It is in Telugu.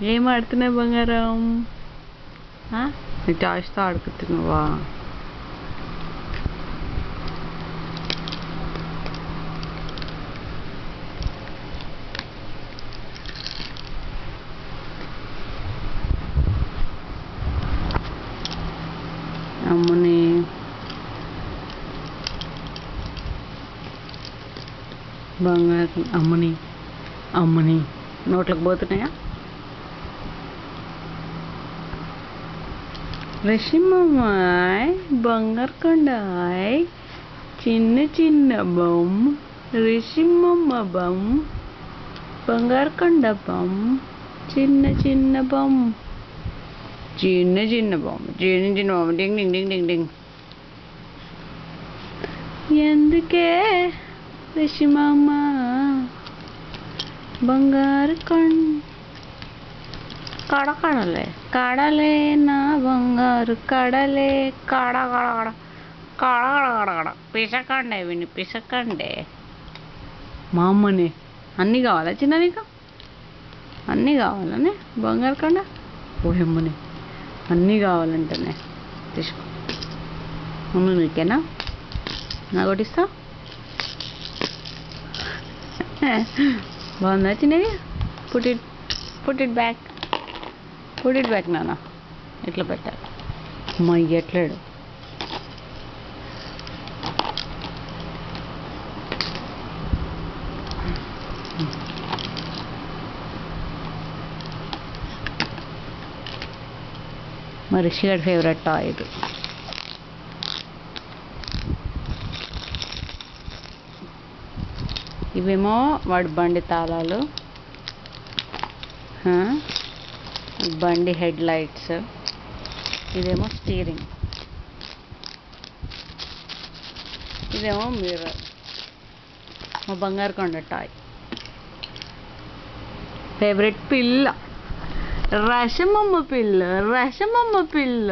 ఏం ఆడుతున్నావు బంగారం? నీ టాయ్స్తో ఆడుకుంటున్నావా? అమ్మని బంగారం అమ్మని నోట్లకు పోతున్నాయా? రిషిమమ్మాయ్ బంగారు కొండాయ్ చిన్న చిన్న బొమ్మ రిషిమమ్మ బొమ్మ బంగారు కొండ బొమ్మ చిన్న చిన్న బొమ్మ చిన్న చిన్న బొమ్మ డింగ్ డింగ్ డింగ్ డింగ్ డింగ్. ఎందుకే రిషిమమ్మ బంగారు కడలే కడలే నా బంగారు కడలే కడ కడ కడ కడ కడ కడ పిసకండే విని పిసకండే. మా అమ్మని అన్నీ కావాలా చిన్న నీకు? అన్నీ కావాలనే బంగారు కొండ? ఓహమ్మని అన్నీ కావాలంటేనే తీసుకో. మమ్మీ నీకేనా? నాకు ఒకటి ఇస్తా? బాగుందా చిన్నది? పుట్ ఇట్ బ్యాక్ నాన్న. ఇట్లా పెట్టాలి. మా ఎట్లాడు మా రిషి గారి ఫేవరెట్ టాయ్ ఇది. ఇవేమో వాడి బండి తాళాలు, బండి హెడ్ లైట్స్, ఇదేమో స్టీరింగ్, ఇదేమో మిర్రర్. మా బంగారు కొండ టాయ్ ఫేవరెట్ పిల్ల రసమమ్మ పిల్ల.